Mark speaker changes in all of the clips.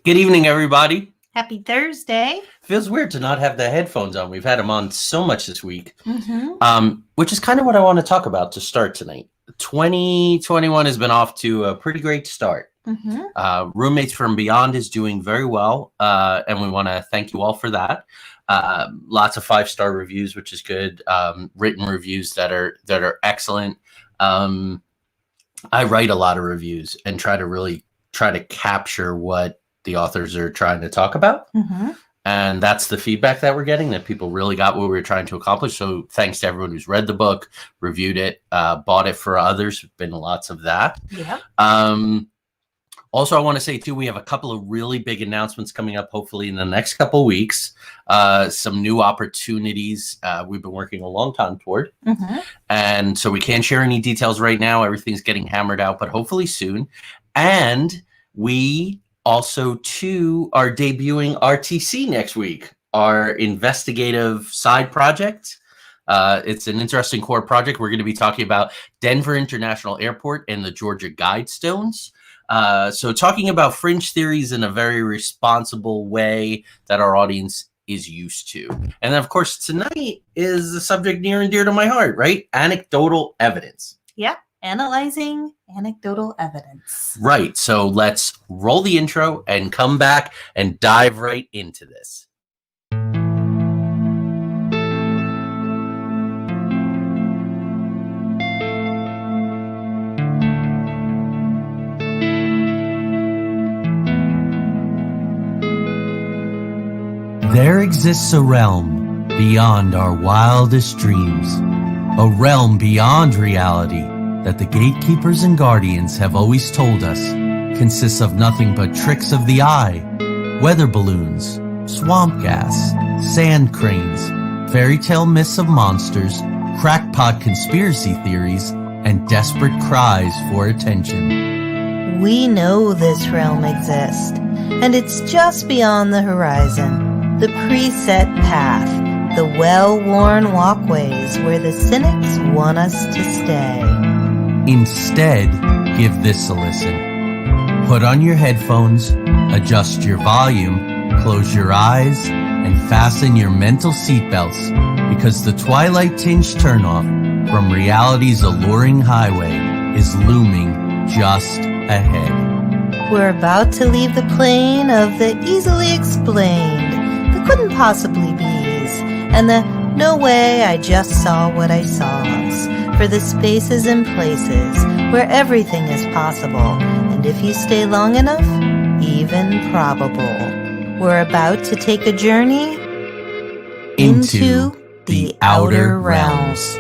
Speaker 1: Good evening, everybody.
Speaker 2: Happy Thursday.
Speaker 1: Feels weird to not have the headphones on. We've had them on so much this week, which is kind of what I want to talk about to start tonight. 2021 has been off to a pretty great start. Roommates from Beyond is doing very well, and we want to thank you all for that. Lots of 5-star reviews, which is good. Written reviews that are excellent. I write a lot of reviews and try to capture what the authors are trying to talk about. And that's the feedback that we're getting, that people really got what we were trying to accomplish. So thanks to everyone who's read the book, reviewed it, bought it for others. Been lots of that.
Speaker 2: Yeah.
Speaker 1: Also, I want to say, too, we have a couple of really big announcements coming up, hopefully in the next couple of weeks. Some new opportunities we've been working a long time toward. And so we can't share any details right now. Everything's getting hammered out, but hopefully soon. And we also, too, are debuting RTC next week, our investigative side project. It's an interesting core project. We're going to be talking about Denver International Airport and the Georgia Guidestones. So talking about fringe theories in a very responsible way that our audience is used to. And then, of course, tonight is the subject near and dear to my heart, right? Anecdotal evidence.
Speaker 2: Yeah. Analyzing anecdotal evidence.
Speaker 1: Right. So let's roll the intro and come back and dive right into this. There exists a realm beyond our wildest dreams, a realm beyond reality that the gatekeepers and guardians have always told us consists of nothing but tricks of the eye, weather balloons, swamp gas, sand cranes, fairy tale myths of monsters, crackpot conspiracy theories, and desperate cries for attention.
Speaker 3: We know this realm exists, and it's just beyond the horizon, the preset path, the well-worn walkways where the cynics want us to stay.
Speaker 1: Instead, give this a listen. Put on your headphones, adjust your volume, close your eyes, and fasten your mental seatbelts, because the twilight-tinged turnoff from reality's alluring highway is looming just ahead.
Speaker 3: We're about to leave the plane of the easily explained, the couldn't possibly be's, and the no way I just saw what I saw's, for the spaces and places where everything is possible, and if you stay long enough, even probable. We're about to take a journey into the outer realms.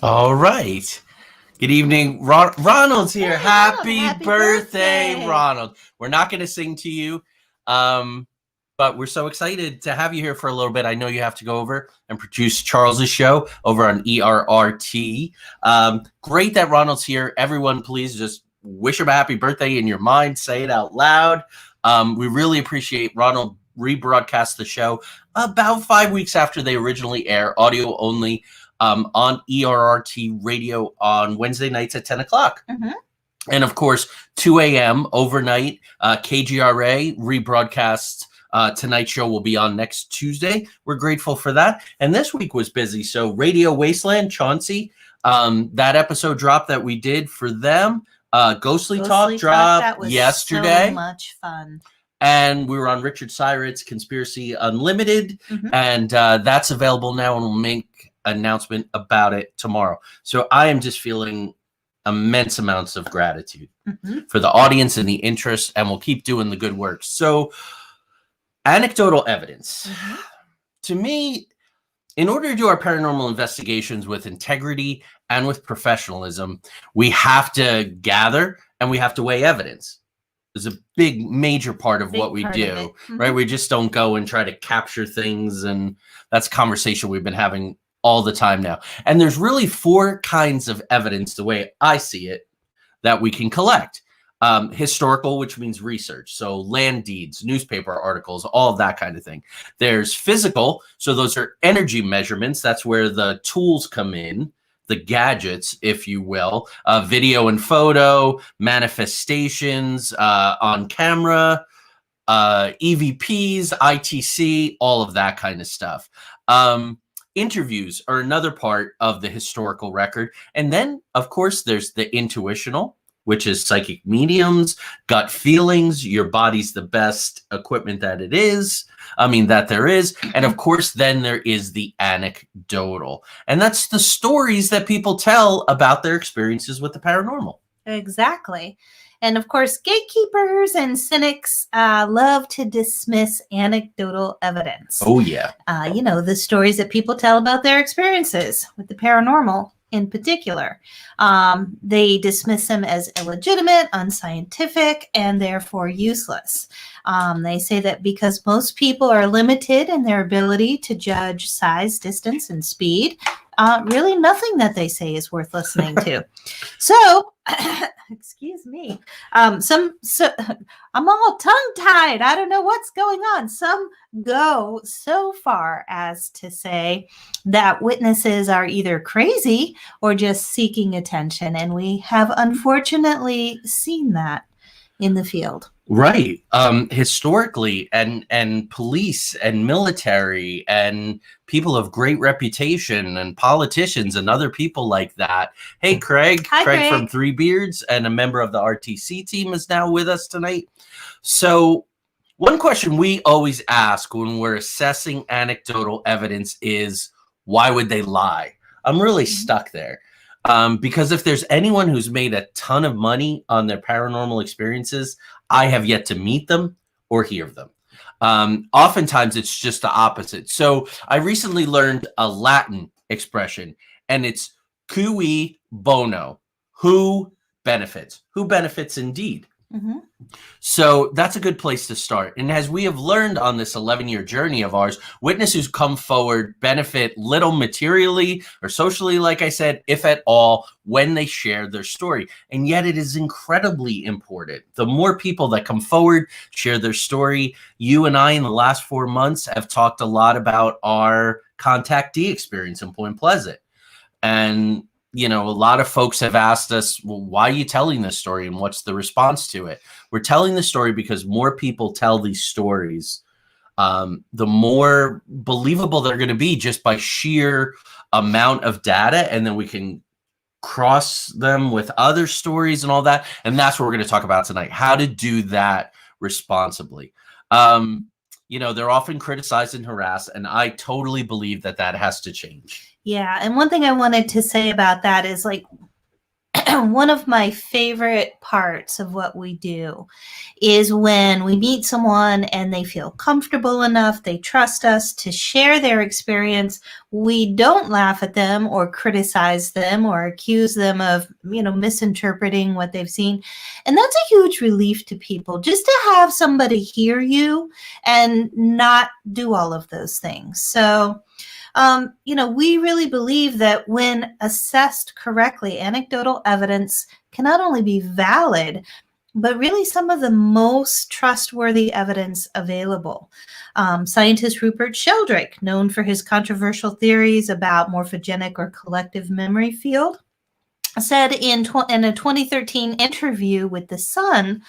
Speaker 1: All right. Good evening. Ronald's here. Happy birthday, Ronald. We're not going to sing to you, but we're so excited to have you here for a little bit. I know you have to go over and produce Charles's show over on ERRT. Great that Ronald's here. Everyone, please just wish him a happy birthday in your mind. Say it out loud. We really appreciate Ronald rebroadcast the show about 5 weeks after they originally air, audio only, on ERRT radio on Wednesday nights at 10 o'clock. And of course, 2 a.m. overnight, KGRA rebroadcast. Tonight's show will be on next Tuesday. We're grateful for that. And this week was busy. So Radio Wasteland, Chauncey, that episode drop that we did for them. Ghostly Talk dropped
Speaker 3: that was
Speaker 1: yesterday.
Speaker 3: So much fun.
Speaker 1: And we were on Richard Syrett's Conspiracy Unlimited. And that's available now, and we'll make announcement about it tomorrow. So I am just feeling immense amounts of gratitude for the audience and the interest, and we'll keep doing the good work. So anecdotal evidence. To me, in order to do our paranormal investigations with integrity and with professionalism, we have to gather and we have to weigh evidence. It's a big, major part of what we do, right? We just don't go and try to capture things, and that's a conversation we've been having all the time now. And there's really 4 kinds of evidence, the way I see it, that we can collect. Historical, which means research. So land deeds, newspaper articles, all of that kind of thing. There's physical. So those are energy measurements. That's where the tools come in the gadgets, if you will, video and photo, manifestations on camera, EVPs, ITC, all of that kind of stuff. Interviews are another part of the historical record. And then, of course, there's the intuitional, which is psychic mediums, gut feelings, your body's the best equipment that it is. That there is. And of course, then there is the anecdotal. And that's the stories that people tell about their experiences with the paranormal.
Speaker 2: Exactly. And of course, gatekeepers and cynics love to dismiss anecdotal evidence.
Speaker 1: Oh, yeah.
Speaker 2: The stories that people tell about their experiences with the paranormal in particular. They dismiss them as illegitimate, unscientific, and therefore useless. They say that because most people are limited in their ability to judge size, distance, and speed, really nothing that they say is worth listening to. So, excuse me, I'm all tongue-tied. I don't know what's going on. Some go so far as to say that witnesses are either crazy or just seeking attention. And we have unfortunately seen that in the field.
Speaker 1: Right. Historically, and police and military and people of great reputation and politicians and other people like that. Hey, Craig.
Speaker 2: Hi, Craig
Speaker 1: from Three Beards and a member of the RTC team is now with us tonight. So one question we always ask when we're assessing anecdotal evidence is, why would they lie? I'm really stuck there. Because if there's anyone who's made a ton of money on their paranormal experiences, I have yet to meet them or hear of them. Oftentimes it's just the opposite. So I recently learned a Latin expression, and it's cui bono, who benefits. Who benefits indeed.
Speaker 2: Mm-hmm.
Speaker 1: So that's a good place to start. And as we have learned on this 11-year journey of ours, witnesses who come forward benefit little materially or socially, like I said, if at all, when they share their story. And yet it is incredibly important. The more people that come forward, share their story. You and I in the last 4 months have talked a lot about our contactee experience in Point Pleasant. And a lot of folks have asked us, well, why are you telling this story and what's the response to it? We're telling the story because more people tell these stories, the more believable they're going to be just by sheer amount of data. And then we can cross them with other stories and all that. And that's what we're going to talk about tonight, how to do that responsibly. They're often criticized and harassed, and I totally believe that has to change.
Speaker 2: Yeah. And one thing I wanted to say about that is one of my favorite parts of what we do is when we meet someone and they feel comfortable enough, they trust us to share their experience. We don't laugh at them or criticize them or accuse them of, misinterpreting what they've seen. And that's a huge relief to people, just to have somebody hear you and not do all of those things. So we really believe that when assessed correctly, anecdotal evidence can not only be valid, but really some of the most trustworthy evidence available. Scientist Rupert Sheldrake, known for his controversial theories about morphogenic or collective memory field, said in a 2013 interview with The Sun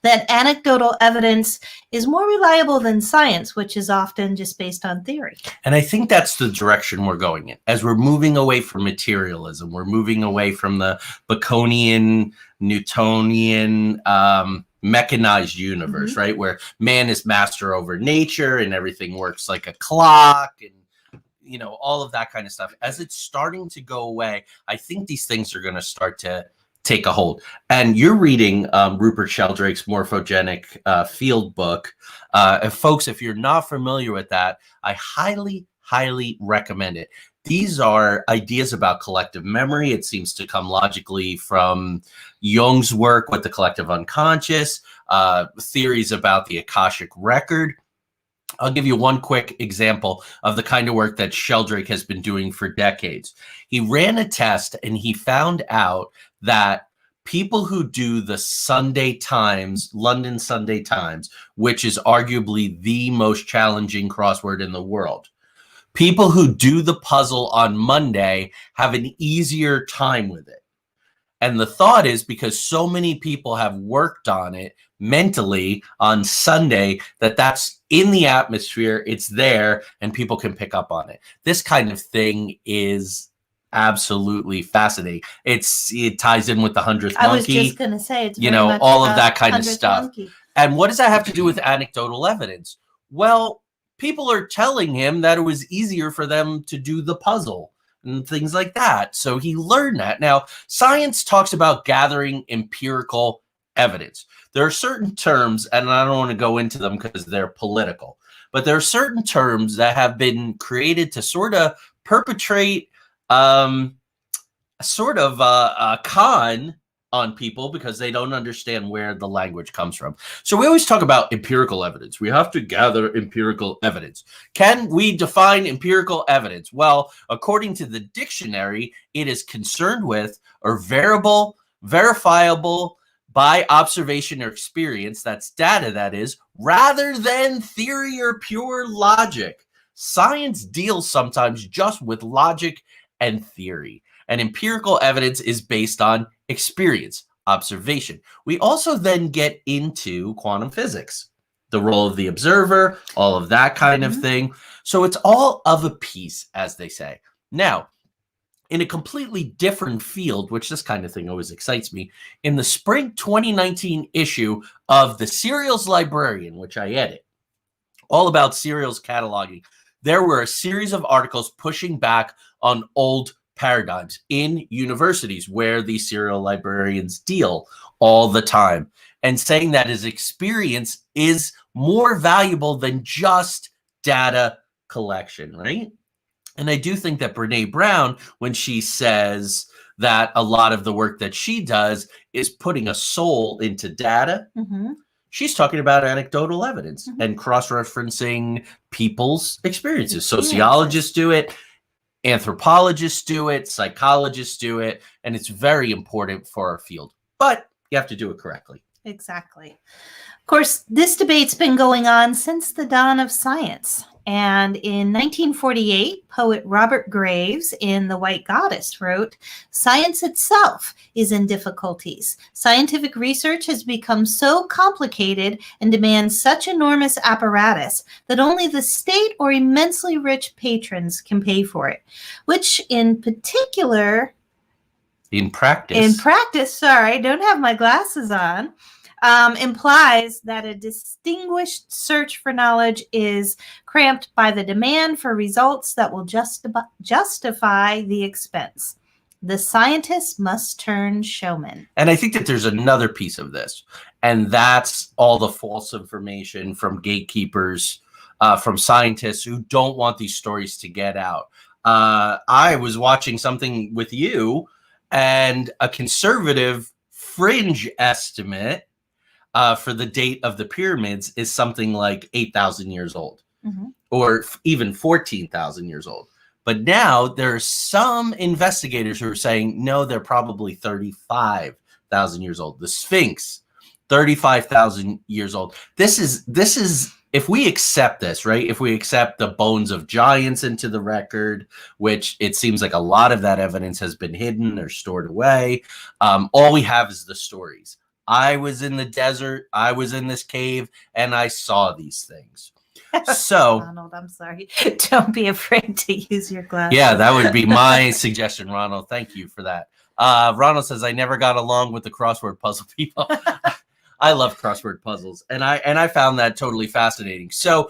Speaker 2: that anecdotal evidence is more reliable than science, which is often just based on theory.
Speaker 1: And I think that's the direction we're going in. As we're moving away from materialism, we're moving away from the Baconian, Newtonian, mechanized universe, right? Where man is master over nature and everything works like a clock and all of that kind of stuff. As it's starting to go away, I think these things are going to start to take a hold. And you're reading Rupert Sheldrake's Morphogenic Field book. Folks, if you're not familiar with that, I highly, highly recommend it. These are ideas about collective memory. It seems to come logically from Jung's work with the collective unconscious, theories about the Akashic record. I'll give you one quick example of the kind of work that Sheldrake has been doing for decades. He ran a test and he found out that people who do the Sunday Times, London Sunday Times, which is arguably the most challenging crossword in the world, People who do the puzzle on Monday have an easier time with it. And the thought is because so many people have worked on it mentally on Sunday that's in the atmosphere, it's there, and people can pick up on it. This kind of thing is absolutely fascinating. It ties in with the 100th monkey.
Speaker 2: I was just going to say, it's
Speaker 1: you
Speaker 2: very
Speaker 1: know,
Speaker 2: much
Speaker 1: all of
Speaker 2: about
Speaker 1: that kind of
Speaker 2: 100th
Speaker 1: stuff.
Speaker 2: monkey.
Speaker 1: And what does that have to do with anecdotal evidence? Well, people are telling him that it was easier for them to do the puzzle and things like that. So he learned that. Now, science talks about gathering empirical evidence. There are certain terms, and I don't want to go into them because they're political, but there are certain terms that have been created to sort of perpetrate a con on people because they don't understand where the language comes from. So we always talk about empirical evidence. We have to gather empirical evidence. Can we define empirical evidence? Well, according to the dictionary, it is concerned with or variable, verifiable by observation or experience, that's data that is, rather than theory or pure logic. Science deals sometimes just with logic and theory. And empirical evidence is based on experience, observation. We also then get into quantum physics, the role of the observer, all of that kind of thing. So it's all of a piece, as they say. Now, in a completely different field, which this kind of thing always excites me, in the spring 2019 issue of the Serials Librarian, which I edit, all about serials cataloging, there were a series of articles pushing back on old paradigms in universities where these serial librarians deal all the time, and saying that his experience is more valuable than just data collection, right? And I do think that Brene Brown, when she says that a lot of the work that she does is putting a soul into data, she's talking about anecdotal evidence and cross-referencing people's experiences. Sociologists do it, anthropologists do it, psychologists do it, and it's very important for our field. But you have to do it correctly.
Speaker 2: Exactly. Of course, this debate's been going on since the dawn of science. And in 1948, poet Robert Graves in The White Goddess wrote, "Science itself is in difficulties. Scientific research has become so complicated and demands such enormous apparatus that only the state or immensely rich patrons can pay for it," which in particular,
Speaker 1: in practice,
Speaker 2: sorry, don't have my glasses on, implies that a distinguished search for knowledge is cramped by the demand for results that will justify the expense. The scientists must turn showman.
Speaker 1: And I think that there's another piece of this, and that's all the false information from gatekeepers, from scientists who don't want these stories to get out. I was watching something with you, and a conservative fringe estimate for the date of the pyramids is something like 8,000 years old, or even 14,000 years old. But now there are some investigators who are saying, no, they're probably 35,000 years old. The Sphinx, 35,000 years old. This is, if we accept this, right? If we accept the bones of giants into the record, which it seems like a lot of that evidence has been hidden or stored away, all we have is the stories. I was in the desert, I was in this cave, and I saw these things. So,
Speaker 2: Ronald, I'm sorry. Don't be afraid to use your glasses.
Speaker 1: Yeah, that would be my suggestion, Ronald. Thank you for that. Ronald says, I never got along with the crossword puzzle people. I love crossword puzzles, and I found that totally fascinating. So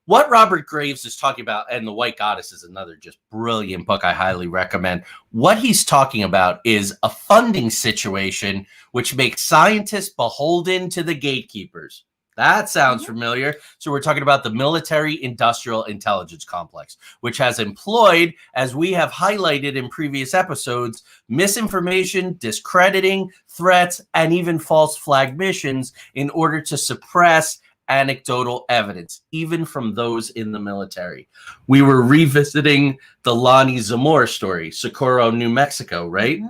Speaker 1: what Robert Graves is talking about, and The White Goddess is another just brilliant book I highly recommend. What he's talking about is a funding situation which makes scientists beholden to the gatekeepers. That sounds familiar. So we're talking about the military-industrial intelligence complex, which has employed, as we have highlighted in previous episodes, misinformation, discrediting, threats, and even false flag missions in order to suppress anecdotal evidence, even from those in the military. We were revisiting the Lonnie Zamora story, Socorro, New Mexico, right?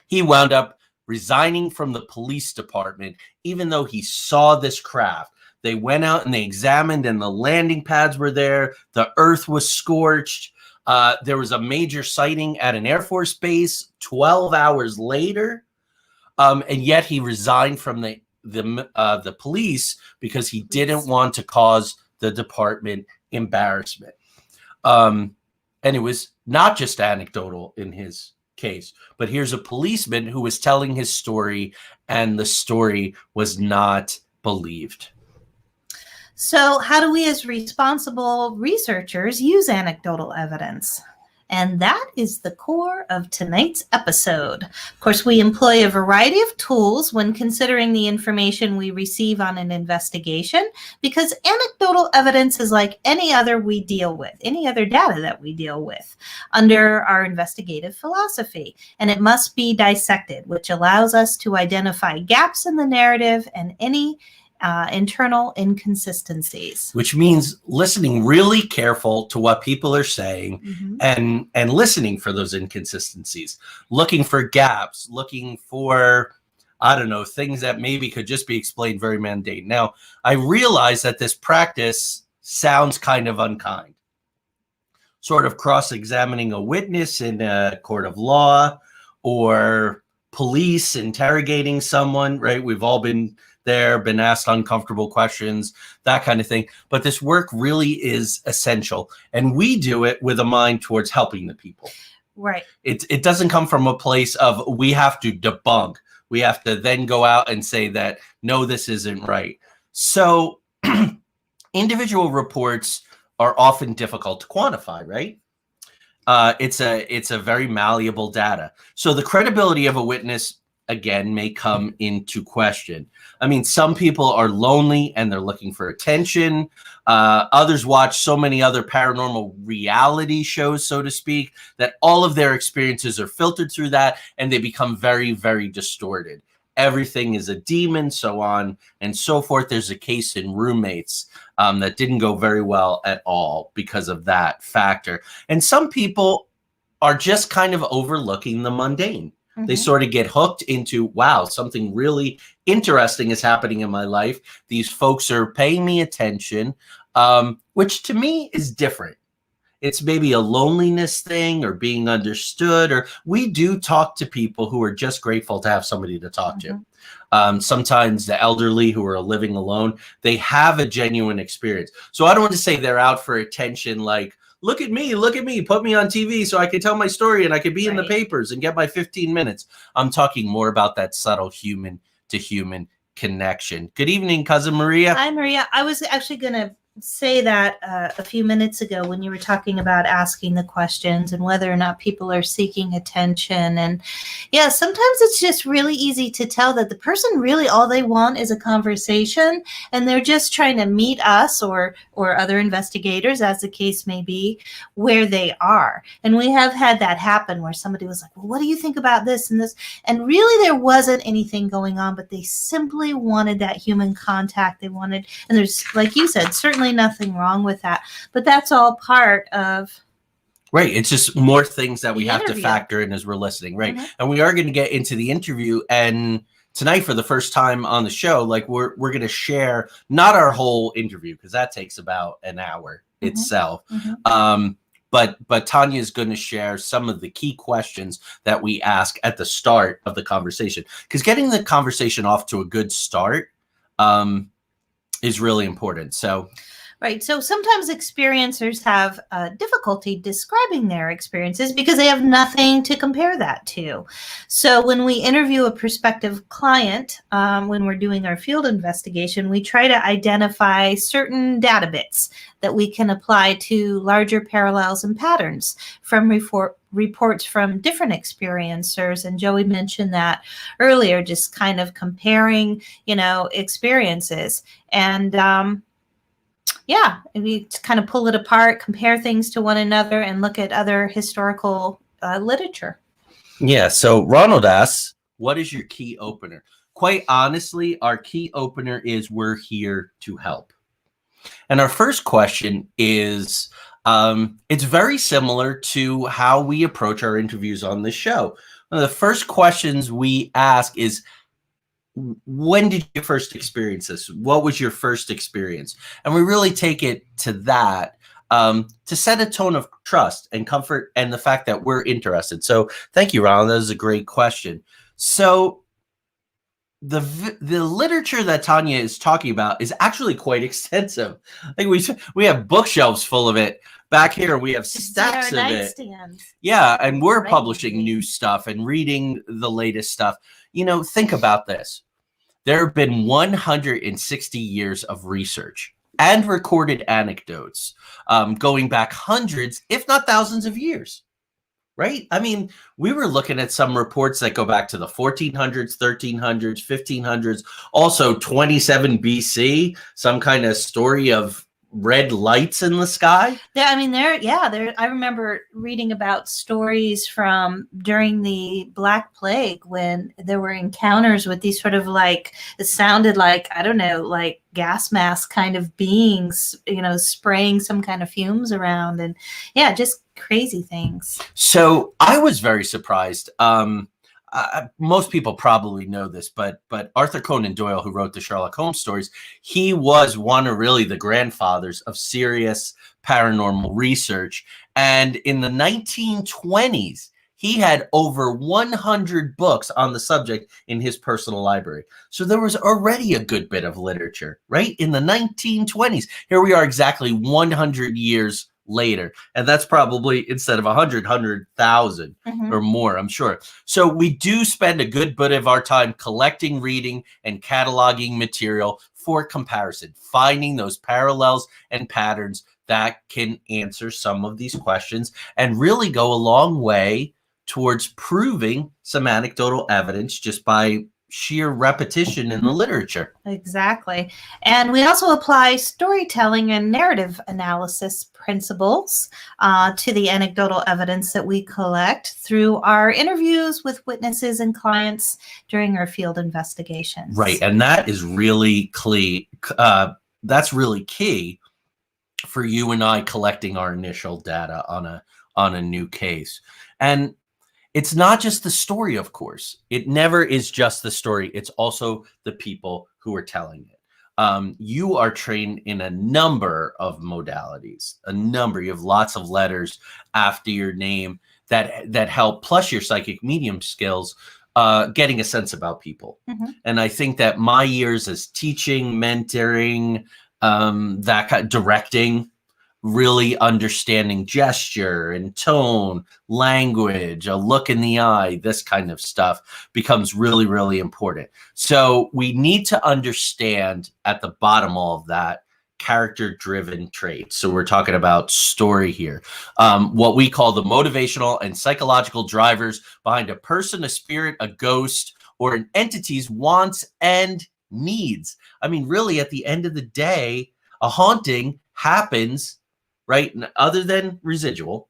Speaker 1: He wound up resigning from the police department, even though he saw this craft. They went out and they examined, and the landing pads were there. The earth was scorched. There was a major sighting at an Air Force base 12 hours later. And yet he resigned from the police because he didn't want to cause the department embarrassment. And it was not just anecdotal in his case, but here's a policeman who was telling his story, and the story was not believed.
Speaker 2: So how do we as responsible researchers use anecdotal evidence? And that is the core of tonight's episode. Of course, we employ a variety of tools when considering the information we receive on an investigation, because anecdotal evidence is like any other we deal with, any other data that we deal with under our investigative philosophy. And it must be dissected, which allows us to identify gaps in the narrative and any internal inconsistencies.
Speaker 1: Which means listening really careful to what people are saying, and listening for those inconsistencies, looking for gaps, looking for, I don't know, things that maybe could just be explained very mundane. Now, I realize that this practice sounds kind of unkind, sort of cross-examining a witness in a court of law, or police interrogating someone, right? We've all been there, been asked uncomfortable questions, that kind of thing. But this work really is essential. And we do it with a mind towards helping the people.
Speaker 2: Right.
Speaker 1: It doesn't come from a place of we have to debunk. We have to then go out and say that, no, this isn't right. So individual reports are often difficult to quantify, right? It's a very malleable data. So the credibility of a witness, again, may come into question. I mean, some people are lonely and they're looking for attention. Others watch so many other paranormal reality shows, so to speak, that all of their experiences are filtered through that, and they become very, very distorted. Everything is a demon, so on and so forth. There's a case in Roommates that didn't go very well at all because of that factor. And some people are just kind of overlooking the mundane. They sort of get hooked into, wow, something really interesting is happening in my life. These folks are paying me attention, which to me is different. It's maybe a loneliness thing or being understood, or we do talk to people who are just grateful to have somebody to talk to. Sometimes the elderly who are living alone, they have a genuine experience. So I don't want to say they're out for attention, like, look at me, put me on TV so I can tell my story and I could be in the papers and get my 15 minutes. I'm talking more about that subtle human to human connection. Good evening, Cousin Maria.
Speaker 2: Hi, Maria. I was actually going to say that a few minutes ago when you were talking about asking the questions and whether or not people are seeking attention. And yeah, sometimes it's just really easy to tell that the person really all they want is a conversation, and they're just trying to meet us or other investigators, as the case may be, where they are. And we have had that happen where somebody was like, well, what do you think about this and this? And really there wasn't anything going on, but they simply wanted that human contact. They wanted, and there's, like you said, certainly nothing wrong with that, but that's all part of
Speaker 1: it's just more things that we have to factor in as we're listening, right? And we are going to get into the interview, and tonight for the first time on the show, like we're going to share not our whole interview, because that takes about an hour itself, but Tanya is going to share some of the key questions that we ask at the start of the conversation, because getting the conversation off to a good start is really important. So
Speaker 2: right. So sometimes experiencers have difficulty describing their experiences because they have nothing to compare that to. So when we interview a prospective client, when we're doing our field investigation, we try to identify certain data bits that we can apply to larger parallels and patterns from reports from different experiencers. And Joey mentioned that earlier, just kind of comparing, experiences. And yeah, we kind of pull it apart, compare things to one another, and look at other historical literature.
Speaker 1: Yeah, so Ronald asks, what is your key opener? Quite honestly, our key opener is we're here to help. And our first question is, it's very similar to how we approach our interviews on this show. One of the first questions we ask is, when did you first experience this? What was your first experience? And we really take it to that, to set a tone of trust and comfort and the fact that we're interested. So thank you, Ron. That was a great question. So the literature that Tanya is talking about is actually quite extensive. Like we have bookshelves full of it. Back here, we have stacks of it. Yeah, and we're publishing new stuff and reading the latest stuff. You know, think about this. There have been 160 years of research and recorded anecdotes going back hundreds, if not thousands of years, right? I mean, we were looking at some reports that go back to the 1400s, 1300s, 1500s, also 27 BC, some kind of story of red lights in the sky.
Speaker 2: Yeah, I mean, I remember reading about stories from during the Black Plague when there were encounters with these sort of like, it sounded like, I don't know, like gas mask kind of beings, you know, spraying some kind of fumes around, and yeah, just crazy things.
Speaker 1: So I was very surprised. Most people probably know this, but Arthur Conan Doyle, who wrote the Sherlock Holmes stories, he was one of really the grandfathers of serious paranormal research. And in the 1920s, he had over 100 books on the subject in his personal library. So there was already a good bit of literature, right? In the 1920s. Here we are exactly 100 years later, and that's probably instead of 100,000 or more, I'm sure. So we do spend a good bit of our time collecting, reading, and cataloging material for comparison, finding those parallels and patterns that can answer some of these questions and really go a long way towards proving some anecdotal evidence just by sheer repetition in the literature.
Speaker 2: Exactly. And we also apply storytelling and narrative analysis principles to the anecdotal evidence that we collect through our interviews with witnesses and clients during our field investigations.
Speaker 1: Right. And that is really key. That's really key for you and I collecting our initial data on a new case. And it's not just the story, of course. It never is just the story. It's also the people who are telling it. You are trained in a number of modalities, you have lots of letters after your name that help, plus your psychic medium skills, getting a sense about people. And I think that my years as teaching, mentoring, that kind of directing, really understanding gesture and tone, language, a look in the eye, this kind of stuff becomes really, really important. So we need to understand at the bottom all of that character-driven traits. So we're talking about story here. What we call the motivational and psychological drivers behind a person, a spirit, a ghost, or an entity's wants and needs. I mean, really, at the end of the day, a haunting happens, right? Other than residual,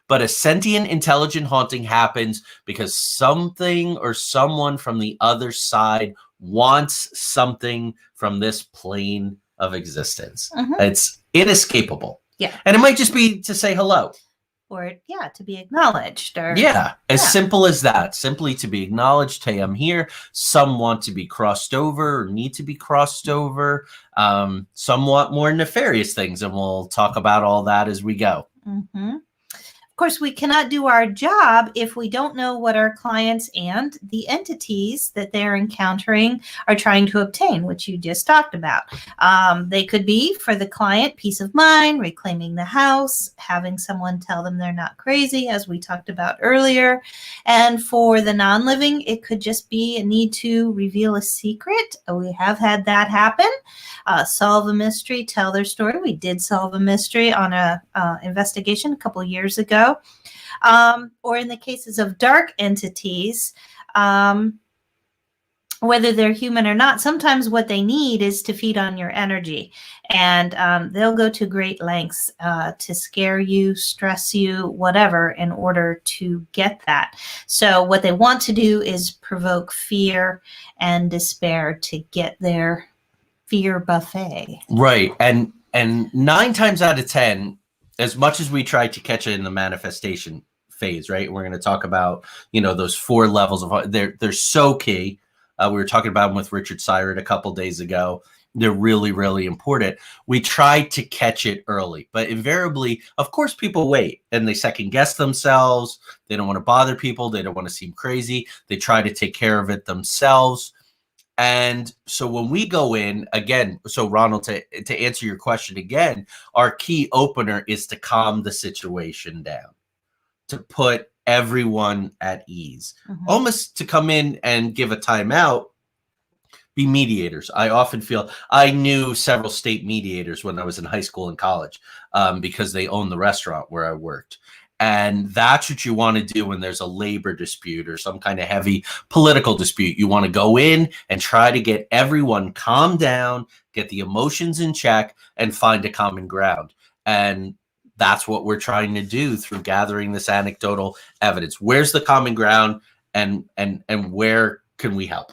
Speaker 1: but a sentient, intelligent haunting happens because something or someone from the other side wants something from this plane of existence. It's inescapable.
Speaker 2: Yeah.
Speaker 1: And it might just be to say hello.
Speaker 2: Or, yeah, to be acknowledged. Or
Speaker 1: Simple as that. Simply to be acknowledged. Hey, I'm here. Some want to be crossed over or need to be crossed over. Somewhat more nefarious things, and we'll talk about all that as we go.
Speaker 2: Of course, we cannot do our job if we don't know what our clients and the entities that they're encountering are trying to obtain, which you just talked about. They could be, for the client, peace of mind, reclaiming the house, having someone tell them they're not crazy, as we talked about earlier. And for the non-living, it could just be a need to reveal a secret. We have had that happen. Solve a mystery, tell their story. We did solve a mystery on a investigation a couple years ago. Or in the cases of dark entities, whether they're human or not, sometimes what they need is to feed on your energy. And they'll go to great lengths to scare you, stress you, whatever, in order to get that. So what they want to do is provoke fear and despair to get their fear buffet.
Speaker 1: Right. And 9 times out of 10, as much as we try to catch it in the manifestation phase, right? We're going to talk about, those 4 levels of, they're so key. We were talking about them with Richard Syrett a couple days ago. They're really, really important. We try to catch it early, but invariably, of course, people wait and they second guess themselves. They don't want to bother people. They don't want to seem crazy. They try to take care of it themselves. And so when we go in again, so Ronald, to answer your question again, our key opener is to calm the situation down, to put everyone at ease, almost to come in and give a timeout, be mediators. I often feel I knew several state mediators when I was in high school and college because they owned the restaurant where I worked. And that's what you want to do when there's a labor dispute or some kind of heavy political dispute. You want to go in and try to get everyone calmed down, get the emotions in check, and find a common ground. And that's what we're trying to do through gathering this anecdotal evidence. Where's the common ground, and where can we help?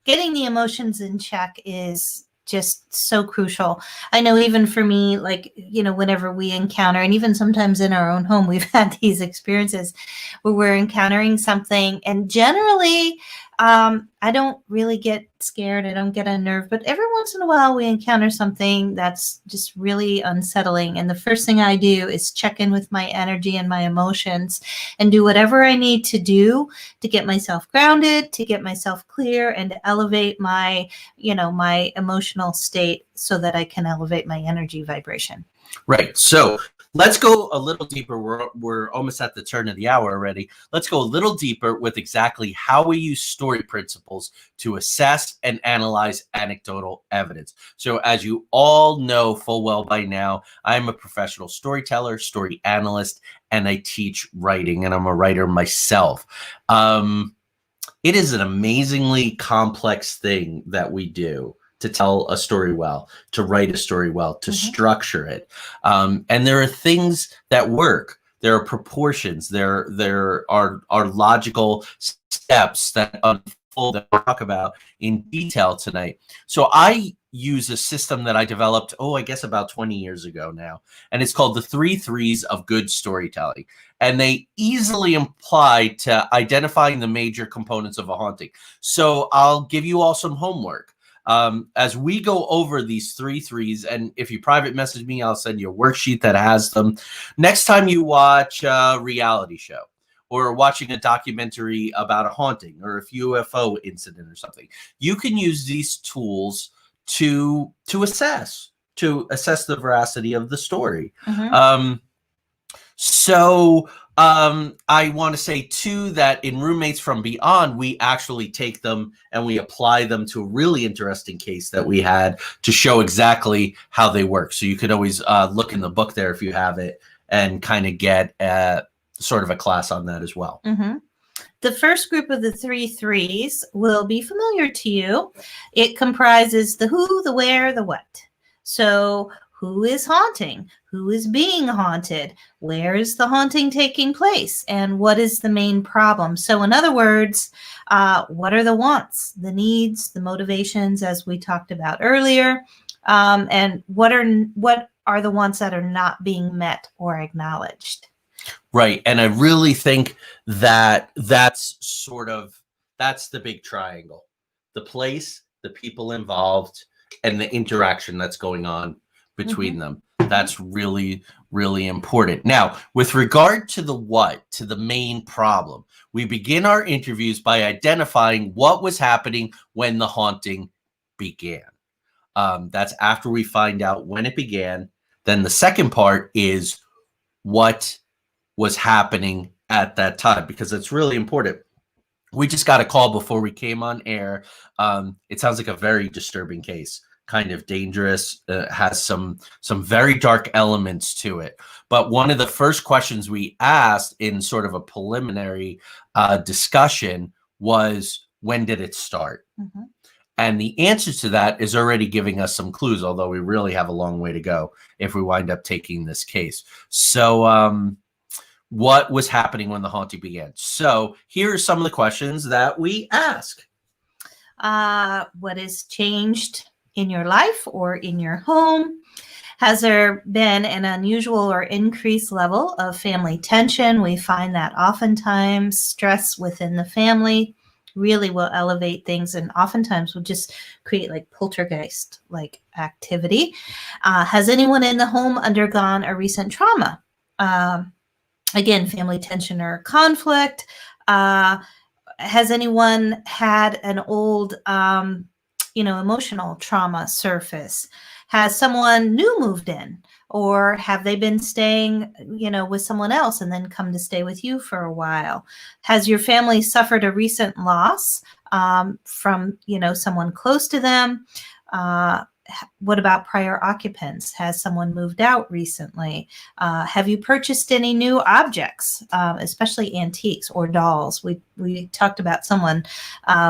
Speaker 2: Getting the emotions in check is just so crucial. I know even for me, like, whenever we encounter, and even sometimes in our own home, we've had these experiences where we're encountering something, and generally, I don't really get scared. I don't get unnerved, but every once in a while we encounter something that's just really unsettling. And the first thing I do is check in with my energy and my emotions and do whatever I need to do to get myself grounded, to get myself clear, and to elevate my, my emotional state so that I can elevate my energy vibration.
Speaker 1: Right. So let's go a little deeper. We're almost at the turn of the hour already. Let's go a little deeper with exactly how we use story principles to assess and analyze anecdotal evidence. So as you all know full well by now, I'm a professional storyteller, story analyst, and I teach writing, and I'm a writer myself. It is an amazingly complex thing that we do to tell a story well, to write a story well, to structure it. And there are things that work. There are proportions. There are logical steps that unfold that we'll talk about in detail tonight. So I use a system that I developed, I guess about 20 years ago now. And it's called the 3 Threes of good storytelling. And they easily apply to identifying the major components of a haunting. So I'll give you all some homework. As we go over these 3 threes, and if you private message me, I'll send you a worksheet that has them. Next time you watch a reality show or watching a documentary about a haunting or a UFO incident or something, you can use these tools to assess the veracity of the story. I want to say too that in Roommates from Beyond, we actually take them and we apply them to a really interesting case that we had to show exactly how they work. So you could always look in the book there if you have it and kind of get sort of a class on that as well.
Speaker 2: The first group of the 3 threes will be familiar to you. It comprises the who, the where, the what. So who is haunting? Who is being haunted? Where is the haunting taking place? And what is the main problem? So in other words, what are the wants, the needs, the motivations, as we talked about earlier? And what are the wants that are not being met or acknowledged?
Speaker 1: Right. And I really think that that's the big triangle: the place, the people involved, and the interaction that's going on between them. That's really, really important. Now, with regard to the what, to the main problem, we begin our interviews by identifying what was happening when the haunting began. That's after we find out when it began. Then the second part is what was happening at that time, because it's really important. We just got a call before we came on air. It sounds like a very disturbing case, kind of dangerous, has some very dark elements to it. But one of the first questions we asked in sort of a preliminary discussion was, when did it start? And the answer to that is already giving us some clues, although we really have a long way to go if we wind up taking this case. So what was happening when the haunting began? So here are some of the questions that we ask.
Speaker 2: What has changed in your life or in your home? Has there been an unusual or increased level of family tension? We find that oftentimes stress within the family. really will elevate things, and oftentimes will just create like poltergeist like activity. Has anyone in the home undergone a recent trauma? Again, family tension or conflict. Has anyone had an old, emotional trauma surface? Has someone new moved in? Or have they been staying, with someone else and then come to stay with you for a while? Has your family suffered a recent loss from, someone close to them? What about prior occupants? Has someone moved out recently? Have you purchased any new objects, especially antiques or dolls? We talked about someone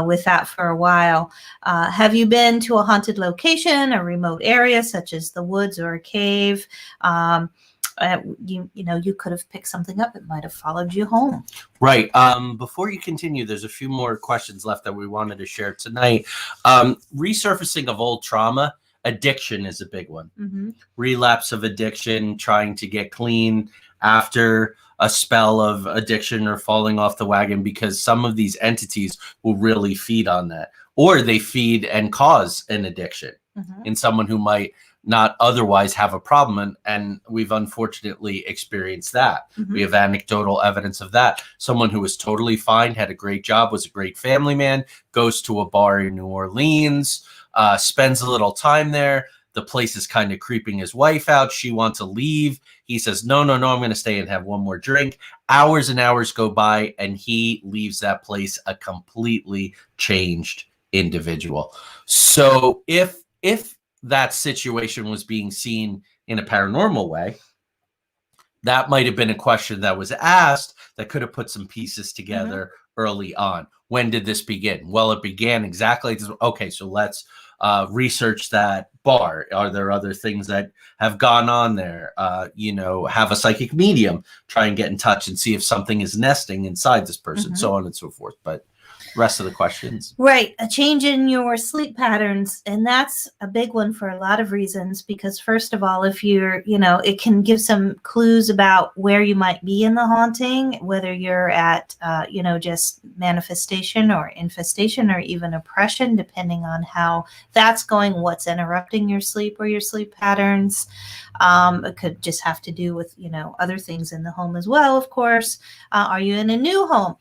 Speaker 2: with that for a while. Have you been to a haunted location, a remote area such as the woods or a cave? You could have picked something up. It might have followed you home.
Speaker 1: Right. Before you continue, there's a few more questions left that we wanted to share tonight. Resurfacing of old trauma. Addiction is a big one.
Speaker 2: Mm-hmm.
Speaker 1: Relapse of addiction, trying to get clean after a spell of addiction or falling off the wagon, because some of these entities will really feed on that, or they feed and cause an addiction in someone who might not otherwise have a problem. And we've unfortunately experienced that. We have anecdotal evidence of that. Someone who was totally fine, had a great job, was a great family man, goes to a bar in New Orleans, spends a little time there. The place is kind of creeping his wife out. She wants to leave. He says, no, I'm going to stay and have one more drink. Hours and hours go by, and he leaves that place a completely changed individual. So if that situation was being seen in a paranormal way, that might have been a question that was asked that could have put some pieces together early on. When did this begin? Well, it began exactly. Okay, so let's research that bar. Are there other things that have gone on there? Have a psychic medium, try and get in touch and see if something is nesting inside this person, so on and so forth. But rest of the questions.
Speaker 2: Right. A change in your sleep patterns. And that's a big one for a lot of reasons, because first of all, if you're, it can give some clues about where you might be in the haunting, whether you're at, just manifestation or infestation or even oppression, depending on how that's going, what's interrupting your sleep or your sleep patterns. It could just have to do with, other things in the home as well, of course. Are you in a new home?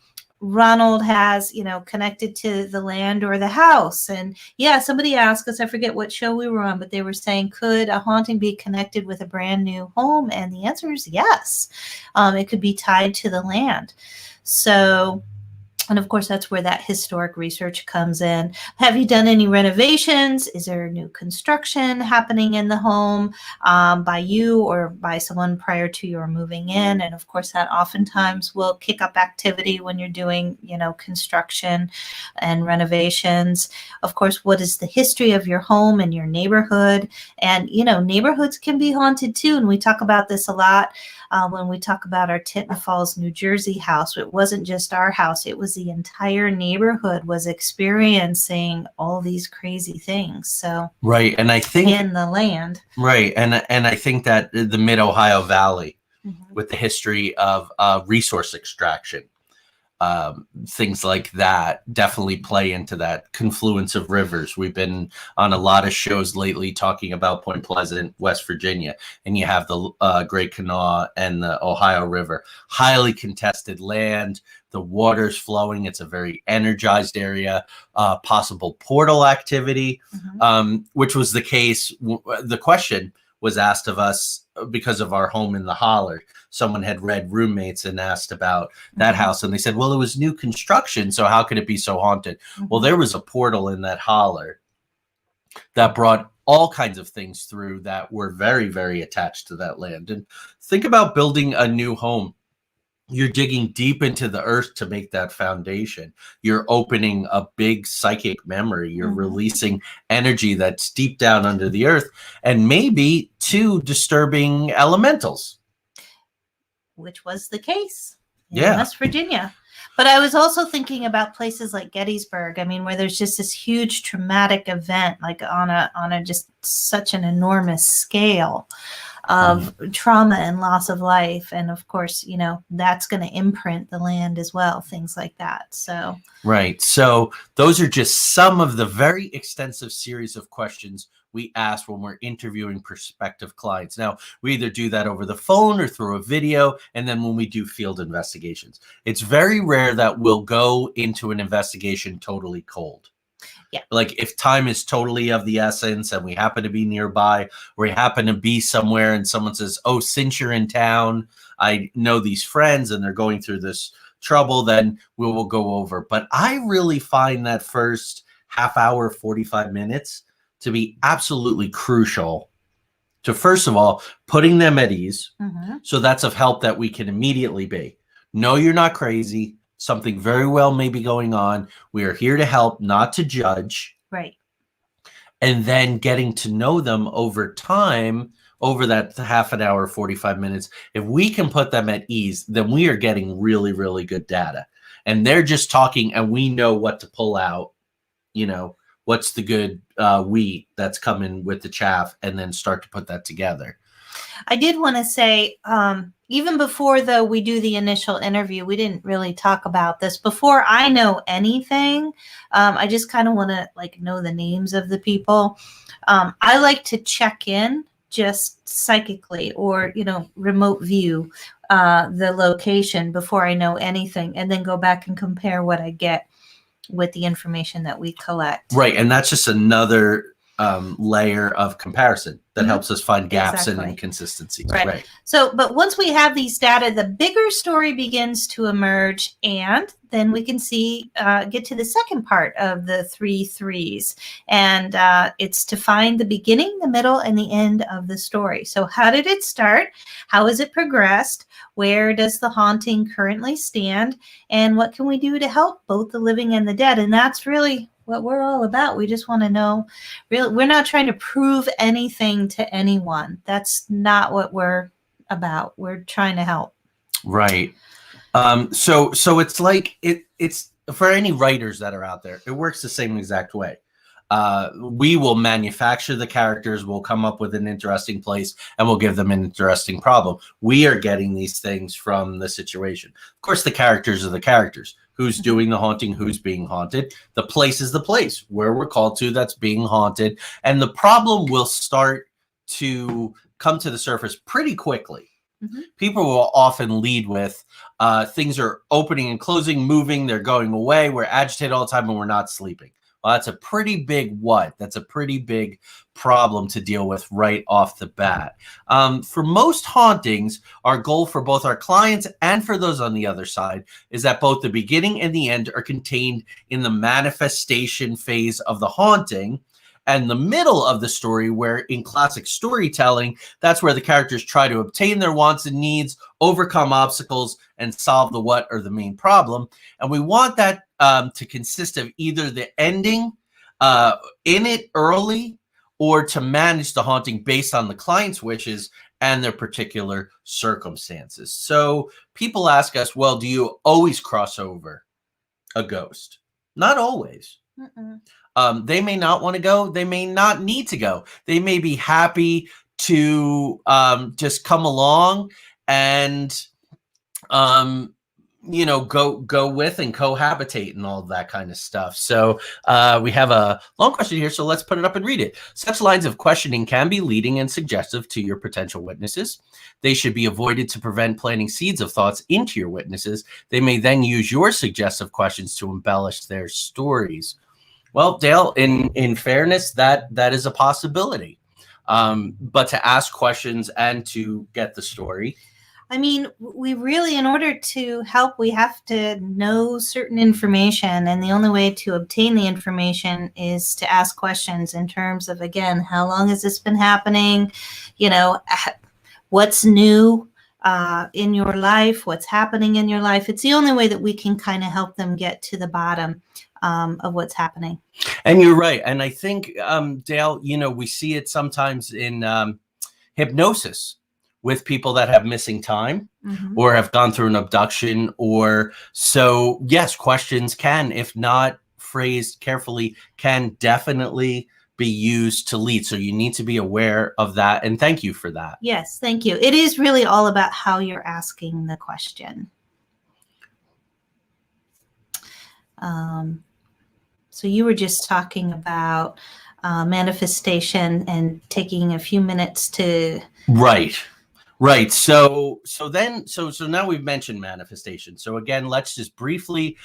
Speaker 2: Ronald has, connected to the land or the house. And yeah, somebody asked us, I forget what show we were on, but they were saying, could a haunting be connected with a brand new home? And the answer is yes. It could be tied to the land. So, and of course, that's where that historic research comes in. Have you done any renovations? Is there new construction happening in the home by you or by someone prior to your moving in? And of course, that oftentimes will kick up activity when you're doing, construction and renovations. Of course, what is the history of your home and your neighborhood? And, neighborhoods can be haunted too. And we talk about this a lot. When we talk about our Tinton Falls, New Jersey house, it wasn't just our house. It was the entire neighborhood was experiencing all these crazy things. So
Speaker 1: right. And I think
Speaker 2: in the land.
Speaker 1: Right. And I think that the Mid-Ohio Valley with the history of resource extraction, things like that definitely play into that confluence of rivers. We've been on a lot of shows lately talking about Point Pleasant, West Virginia, and you have the Great Kanawha and the Ohio River, highly contested land. The water's flowing. It's a very energized area, possible portal activity, which was the case. The question was asked of us because of our home in the holler. Someone had read Roommates and asked about that house, and they said, well, it was new construction, so how could it be so haunted? Well, there was a portal in that holler that brought all kinds of things through that were very, very attached to that land. And think about building a new home. You're digging deep into the earth to make that foundation. You're opening a big psychic memory. You're releasing energy that's deep down under the earth, and maybe two disturbing elementals.
Speaker 2: Which was the case in
Speaker 1: Yeah.
Speaker 2: West Virginia. But I was also thinking about places like Gettysburg. I mean, where there's just this huge traumatic event, like on a just such an enormous scale. of trauma and loss of life. And of course, that's going to imprint the land as well, things like that. So
Speaker 1: right. So those are just some of the very extensive series of questions we ask when we're interviewing prospective clients. Now, we either do that over the phone or through a video, and then when we do field investigations. It's very rare that we'll go into an investigation totally cold.
Speaker 2: Yeah.
Speaker 1: Like if time is totally of the essence and we happen to be nearby, or we happen to be somewhere and someone says, oh, since you're in town, I know these friends and they're going through this trouble, then we will go over. But I really find that first half hour, 45 minutes to be absolutely crucial to, first of all, putting them at ease.
Speaker 2: Mm-hmm.
Speaker 1: So that's of help that we can immediately be. No, you're not crazy. Something very well may be going on. We are here to help, not to judge.
Speaker 2: Right.
Speaker 1: And then getting to know them over time, over that half an hour, 45 minutes. If we can put them at ease, then we are getting really, really good data. And they're just talking and we know what to pull out, what's the good wheat that's coming with the chaff, and then start to put that together.
Speaker 2: I did want to say, even before though we do the initial interview, we didn't really talk about this. Before I know anything, I just kind of want to know the names of the people. I like to check in just psychically or, remote view the location before I know anything, and then go back and compare what I get with the information that we collect.
Speaker 1: Right. And that's just another layer of comparison that helps us find gaps and
Speaker 2: Exactly.
Speaker 1: inconsistencies.
Speaker 2: Right. So, but once we have these data, the bigger story begins to emerge, and then we can get to the second part of the 3 threes. And it's to find the beginning, the middle, and the end of the story. So how did it start? How has it progressed? Where does the haunting currently stand? And what can we do to help both the living and the dead? And that's really what we're all about. We just want to know, really, we're not trying to prove anything to anyone. That's not what we're about. We're trying to help.
Speaker 1: Right. So it's like it's for any writers that are out there, it works the same exact way. We will manufacture the characters, we'll come up with an interesting place, and we'll give them an interesting problem. We are getting these things from the situation. Of course, the characters are the characters. Who's doing the haunting, who's being haunted. The place is the place where we're called to that's being haunted. And the problem will start to come to the surface pretty quickly. Mm-hmm. People will often lead with things are opening and closing, moving, they're going away, we're agitated all the time, and we're not sleeping. Well, that's a pretty big what? That's a pretty big problem to deal with right off the bat. For most hauntings, our goal for both our clients and for those on the other side is that both the beginning and the end are contained in the manifestation phase of the haunting, and the middle of the story, where in classic storytelling, that's where the characters try to obtain their wants and needs, overcome obstacles, and solve the what or the main problem. And we want that to consist of either the ending in it early, or to manage the haunting based on the client's wishes and their particular circumstances. So people ask us, well, do you always cross over a ghost? Not always. They may not want to go. They may not need to go. They may be happy to just come along and go with and cohabitate and all of that kind of stuff. So we have a long question here, so let's put it up and read it. Such lines of questioning can be leading and suggestive to your potential witnesses. They should be avoided to prevent planting seeds of thoughts into your witnesses. They may then use your suggestive questions to embellish their stories. Well, Dale, in fairness, that is a possibility. But to ask questions and to get the story.
Speaker 2: I mean, we really, in order to help, we have to know certain information. And the only way to obtain the information is to ask questions in terms of, again, how long has this been happening? What's new in your life? What's happening in your life? It's the only way that we can kind of help them get to the bottom of what's happening.
Speaker 1: And you're right. And I think, Dale, we see it sometimes in hypnosis with people that have missing time or have gone through an abduction, or so. Yes, questions can, if not phrased carefully, can definitely be used to lead. So you need to be aware of that. And thank you for that.
Speaker 2: Yes, thank you. It is really all about how you're asking the question. So you were just talking about manifestation and taking a few minutes to.
Speaker 1: Right. So now we've mentioned manifestation. So again, let's just briefly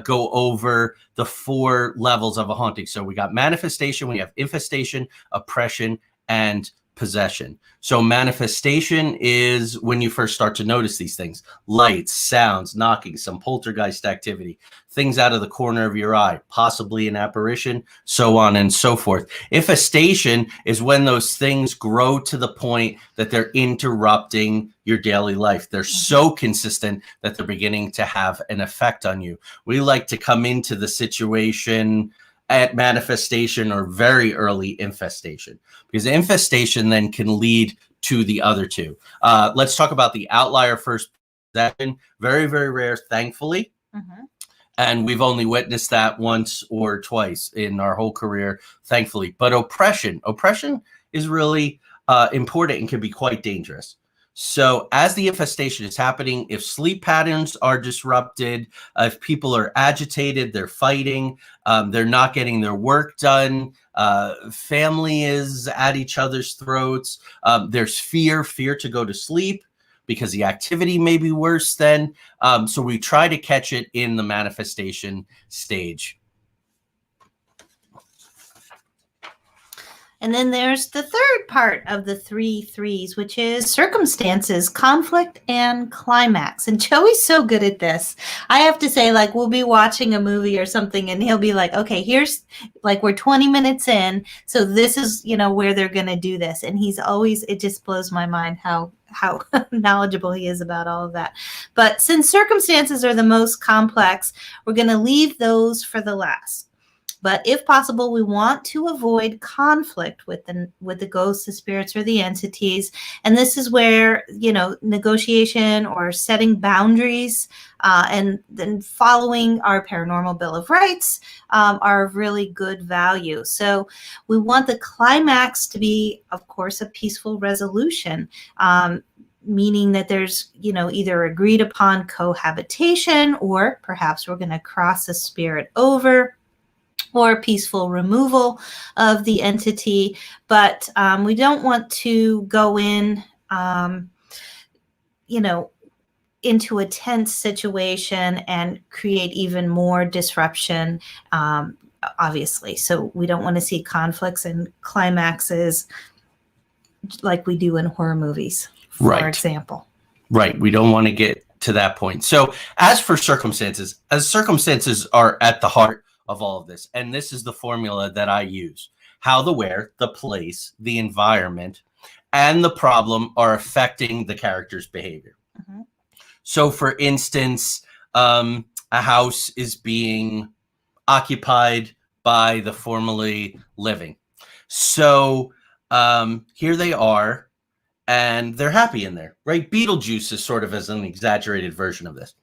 Speaker 1: go over the 4 levels of a haunting. So we got manifestation, we have infestation, oppression, and possession. So manifestation is when you first start to notice these things: lights, sounds, knocking, some poltergeist activity, things out of the corner of your eye, possibly an apparition, so on and so forth. Infestation is when those things grow to the point that they're interrupting your daily life. They're so consistent that they're beginning to have an effect on you. We like to come into the situation at manifestation or very early infestation, because infestation then can lead to the other 2. Let's talk about the outlier first. Possession, very, very rare, thankfully. And we've only witnessed that once or twice in our whole career, thankfully. But oppression is really important and can be quite dangerous. So as the infestation is happening, if sleep patterns are disrupted, if people are agitated, they're fighting, they're not getting their work done, family is at each other's throats, there's fear to go to sleep because the activity may be worse then. So we try to catch it in the manifestation stage.
Speaker 2: And then there's the third part of the 3 threes, which is circumstances, conflict, and climax. And Joey's so good at this. I have to say, like, we'll be watching a movie or something, and he'll be like, okay, here's, like, we're 20 minutes in, so this is, where they're going to do this. And he's always, it just blows my mind how knowledgeable he is about all of that. But since circumstances are the most complex, we're going to leave those for the last. But if possible, we want to avoid conflict with the ghosts, the spirits, or the entities. And this is where, negotiation or setting boundaries and then following our paranormal Bill of Rights are of really good value. So we want the climax to be, of course, a peaceful resolution. Meaning that there's, either agreed upon cohabitation, or perhaps we're going to cross a spirit over, or peaceful removal of the entity. But we don't want to go in, into a tense situation and create even more disruption, obviously. So we don't want to see conflicts and climaxes like we do in horror movies, for example.
Speaker 1: Right. We don't want to get to that point. So as for circumstances are at the heart of all of this. And this is the formula that I use. How, the where, the place, the environment, and the problem are affecting the character's behavior. Mm-hmm. So for instance, a house is being occupied by the formerly living. So here they are, and they're happy in there, right? Beetlejuice is sort of as an exaggerated version of this.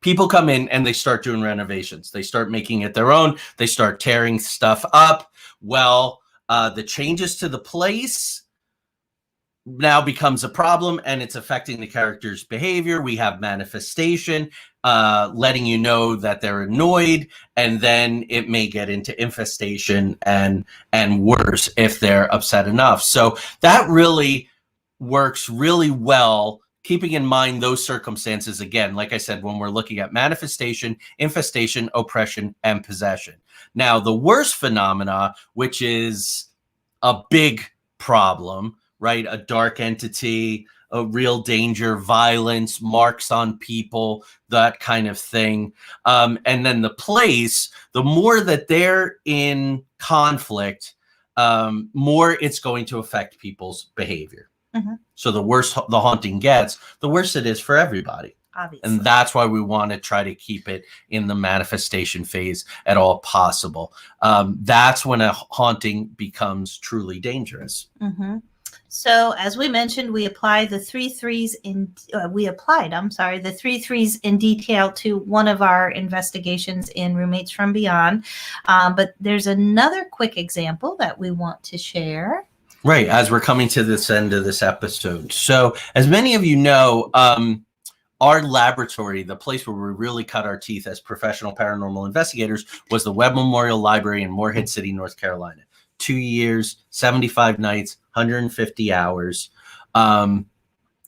Speaker 1: People come in and they start doing renovations. They start making it their own. They start tearing stuff up. Well, the changes to the place now becomes a problem, and it's affecting the character's behavior. We have manifestation, letting you know that they're annoyed, and then it may get into infestation and worse if they're upset enough. So that really works really well, keeping in mind those circumstances, again, like I said, when we're looking at manifestation, infestation, oppression, and possession. Now, the worst phenomena, which is a big problem, right? A dark entity, a real danger, violence, marks on people, that kind of thing. And then the place, the more that they're in conflict, more it's going to affect people's behavior. Mm-hmm. So the worse the haunting gets, the worse it is for everybody. Obviously. And that's why we want to try to keep it in the manifestation phase at all possible. That's when a haunting becomes truly dangerous.
Speaker 2: Mm-hmm. So as we mentioned, we applied the three threes in detail to one of our investigations in Roommates from Beyond. But there's another quick example that we want to share.
Speaker 1: Right, as we're coming to this end of this episode. So as many of you know, our laboratory, the place where we really cut our teeth as professional paranormal investigators, was the Webb Memorial Library in Morehead City, North Carolina. 2 years, 75 nights, 150 hours. When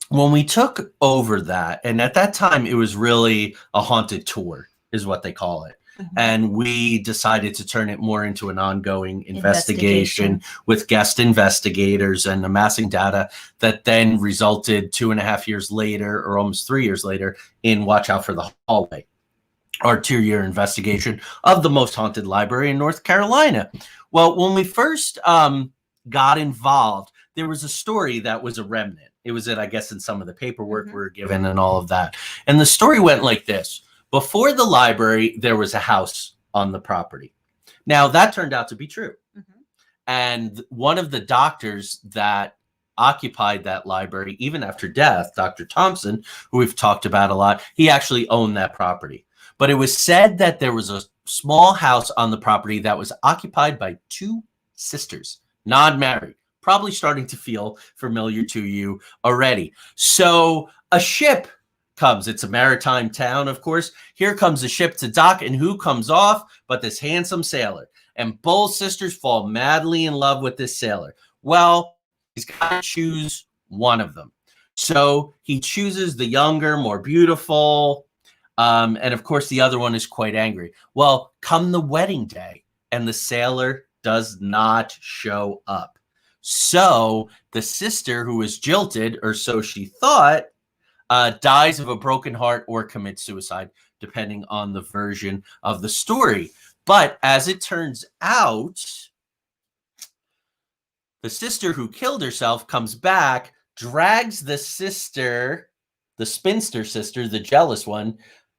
Speaker 1: we took over that, and at that time it was really a haunted tour, is what they call it. Mm-hmm. And we decided to turn it more into an ongoing investigation with guest investigators and amassing data that then resulted 2.5 years later, or almost 3 years later, in Watch Out for the Hallway, our 2-year investigation of the most haunted library in North Carolina. Well, when we first got involved, there was a story that was a remnant. It was I guess, in some of the paperwork we were given and all of that. And the story went like this. Before the library, there was a house on the property. Now, that turned out to be true. Mm-hmm. And one of the doctors that occupied that library, even after death, Dr. Thompson, who we've talked about a lot, he actually owned that property. But it was said that there was a small house on the property that was occupied by 2 sisters, non-married, probably starting to feel familiar to you already. So a ship comes. It's a maritime town, of course. Here comes a ship to dock, and who comes off but this handsome sailor? And both sisters fall madly in love with this sailor. Well, he's got to choose one of them. So he chooses the younger, more beautiful, and of course, the other one is quite angry. Well, come the wedding day, and the sailor does not show up. So the sister, who was jilted, or so she thought, dies of a broken heart or commits suicide, depending on the version of the story. But as it turns out, the sister who killed herself comes back, drags the sister, the spinster sister, the jealous one,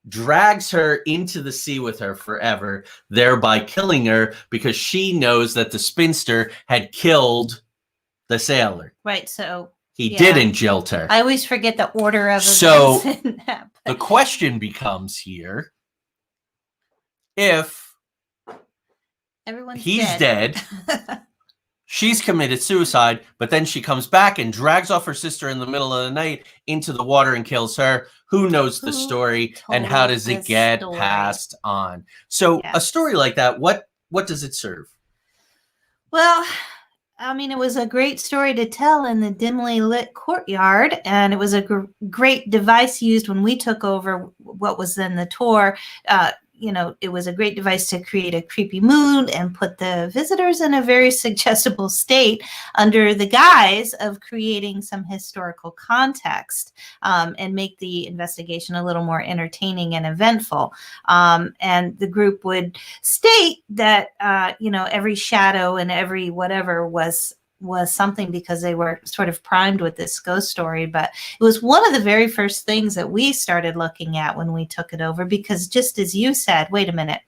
Speaker 1: drags her into the sea with her forever, thereby killing her because she knows that the spinster had killed the sailor.
Speaker 2: Right, so
Speaker 1: he didn't jilt her.
Speaker 2: I always forget the order of events.
Speaker 1: So the question becomes here, if he's dead, she's committed suicide, but then she comes back and drags off her sister in the middle of the night into the water and kills her. Who knows the story, and how does it get passed on? So a story like that, what does it serve?
Speaker 2: Well, I mean, it was a great story to tell in the dimly lit courtyard, and it was a great device used when we took over what was then the tour. It was a great device to create a creepy mood and put the visitors in a very suggestible state under the guise of creating some historical context, and make the investigation a little more entertaining and eventful. And the group would state that, every shadow and every whatever was something, because they were sort of primed with this ghost story. But it was one of the very first things that we started looking at when we took it over, because just as you said, wait a minute,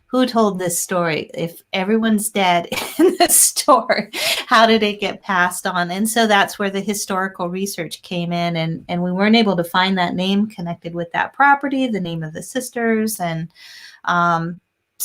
Speaker 2: who told this story? If everyone's dead in the story, how did it get passed on? And so that's where the historical research came in, and we weren't able to find that name connected with that property, the name of the sisters, and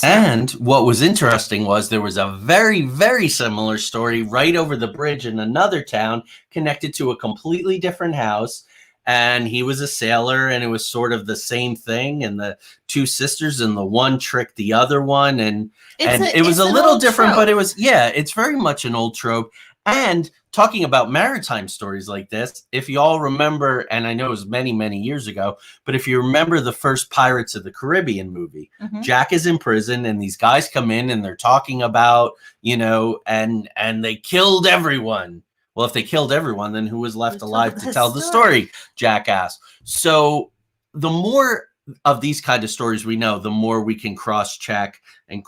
Speaker 1: and what was interesting was there was a very, very similar story right over the bridge in another town connected to a completely different house. And he was a sailor, and it was sort of the same thing. And the 2 sisters, and the one tricked the other one. And it was a little different, but it was, it's very much an old trope. And talking about maritime stories like this, if you all remember, and I know it was many, many years ago, but if you remember the first Pirates of the Caribbean movie, Jack is in prison, and these guys come in and they're talking about, and they killed everyone. Well, if they killed everyone, then who was left alive to tell the story? Jack asked. So the more of these kind of stories we know, the more we can cross-check and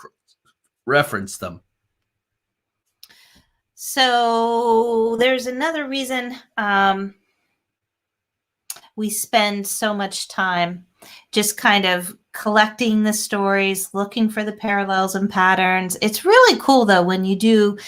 Speaker 1: reference them.
Speaker 2: So there's another reason we spend so much time just kind of collecting the stories, looking for the parallels and patterns. It's really cool though when you do,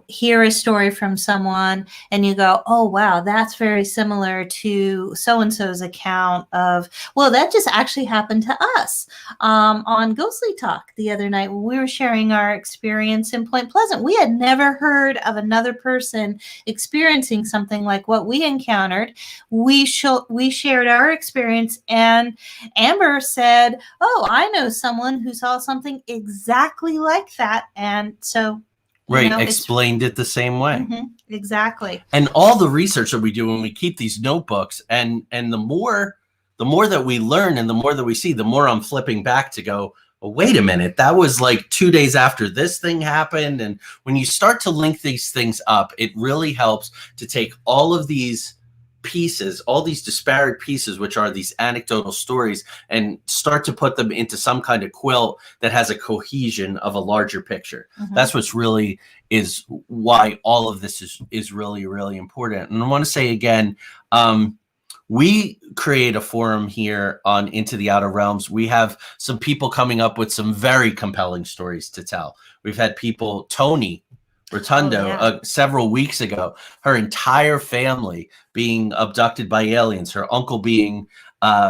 Speaker 2: hear a story from someone and you go, oh wow, that's very similar to so-and-so's account of, well, that just actually happened to us on Ghostly Talk the other night when we were sharing our experience in Point Pleasant. We had never heard of another person experiencing something like what we encountered. We shared our experience, and Amber said, oh, I know someone who saw something exactly like that. And so,
Speaker 1: explained it the same way.
Speaker 2: Exactly.
Speaker 1: And all the research that we do when we keep these notebooks, and the more that we learn and the more that we see, the more I'm flipping back to go, oh, wait a minute, that was like 2 days after this thing happened. And when you start to link these things up, it really helps to take all of these pieces, all these disparate pieces, which are these anecdotal stories, and start to put them into some kind of quilt that has a cohesion of a larger picture. That's what's really is why all of this is really, really important. And I want to say again, we create a forum here on Into the Outer Realms. We have some people coming up with some very compelling stories to tell. We've had people, Tony Rotundo, several weeks ago, her entire family being abducted by aliens, her uncle being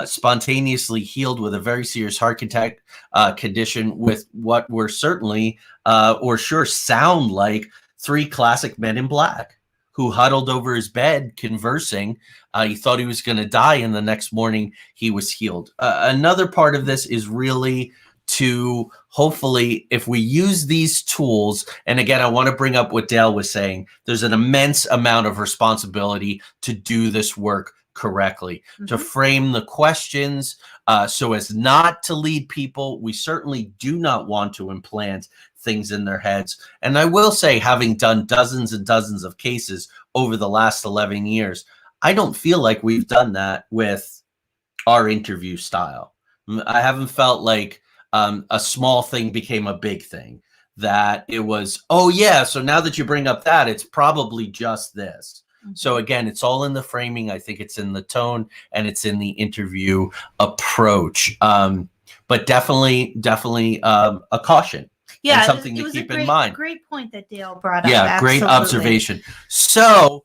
Speaker 1: spontaneously healed with a very serious heart attack condition with what were certainly or sure sound like 3 classic men in black who huddled over his bed conversing. He thought he was going to die, and the next morning he was healed. Another part of this is really to hopefully, if we use these tools, and again, I want to bring up what Dale was saying, there's an immense amount of responsibility to do this work correctly, to frame the questions so as not to lead people. We certainly do not want to implant things in their heads. And I will say, having done dozens and dozens of cases over the last 11 years, I don't feel like we've done that with our interview style. I haven't felt like a small thing became a big thing, that it was, oh yeah, so now that you bring up that, it's probably just this. So again, it's all in the framing. I think it's in the tone and it's in the interview approach. But definitely a caution.
Speaker 2: Yeah,
Speaker 1: and something to keep in mind.
Speaker 2: Great point that Dale brought up.
Speaker 1: Yeah, great observation. So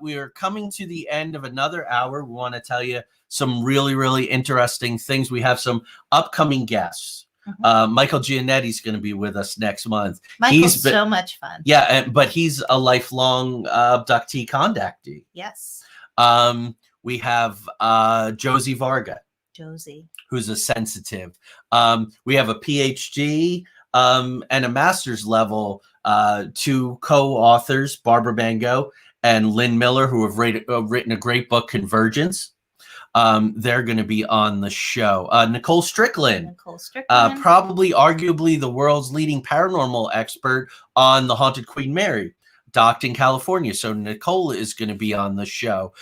Speaker 1: we are coming to the end of another hour. We want to tell you some really, really interesting things. We have some upcoming guests. Michael Giannetti's going to be with us next month.
Speaker 2: Michael's so much fun.
Speaker 1: Yeah, but he's a lifelong abductee contactee.
Speaker 2: Yes.
Speaker 1: We have Josie Varga.
Speaker 2: Josie.
Speaker 1: Who's a sensitive. We have a PhD and a master's level, 2 co-authors, Barbara Mango and Lynn Miller, who have written a great book, Convergence. They're going to be on the show. Nicole Strickland. Probably arguably the world's leading paranormal expert on the haunted Queen Mary, docked in California. So Nicole is going to be on the show.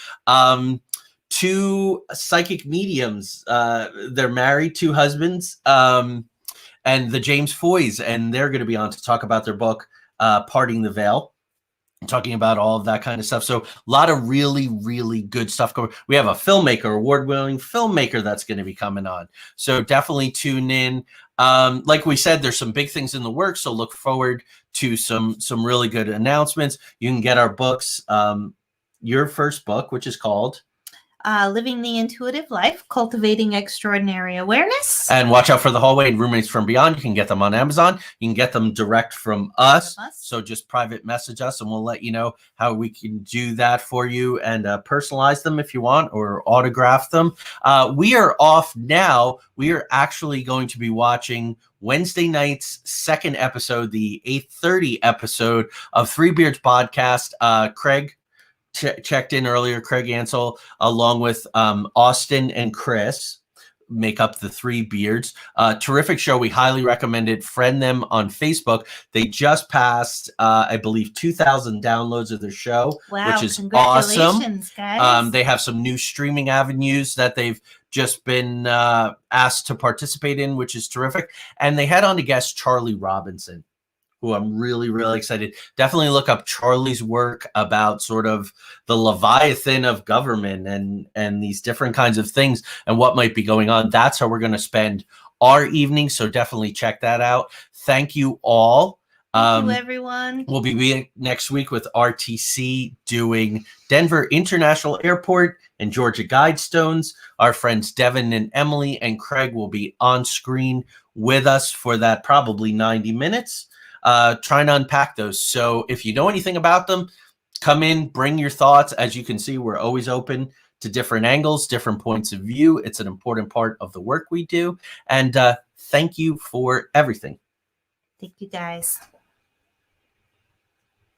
Speaker 1: 2 psychic mediums. They're married, 2 husbands, and the James Foys, and they're going to be on to talk about their book, Parting the Veil, talking about all of that kind of stuff. So a lot of really, really good stuff going. We have a filmmaker, award-winning filmmaker that's going to be coming on. So definitely tune in. Like we said, there's some big things in the works, so look forward to some really good announcements. You can get our books. Your first book, which is called
Speaker 2: Living the Intuitive Life, Cultivating Extraordinary Awareness.
Speaker 1: And watch out for The Hallway and Roommates from Beyond. You can get them on Amazon. You can get them direct from us. So just private message us and we'll let you know how we can do that for you and personalize them if you want, or autograph them. We are off now. We are actually going to be watching Wednesday night's second episode, the 8:30 episode of Three Beards Podcast. Craig checked in earlier. Craig Ansel, along with Austin and Chris, make up the Three Beards. Terrific show. We highly recommend it. Friend them on Facebook. They just passed, I believe, 2,000 downloads of their show, which is awesome. Guys. They have some new streaming avenues that they've just been asked to participate in, which is terrific. And they had on to guest Charlie Robinson, who I'm really, really excited. Definitely look up Charlie's work about sort of the Leviathan of government and these different kinds of things and what might be going on. That's how we're going to spend our evening. So definitely check that out. Thank you all.
Speaker 2: Thank you, everyone.
Speaker 1: We'll be back next week with RTC doing Denver International Airport and Georgia Guidestones. Our friends Devin and Emily and Craig will be on screen with us for that probably 90 minutes, trying to unpack those. So if you know anything about them, come in, bring your thoughts. As you can see, we're always open to different angles, different points of view. It's an important part of the work we do. And thank you for everything.
Speaker 2: Thank you, guys.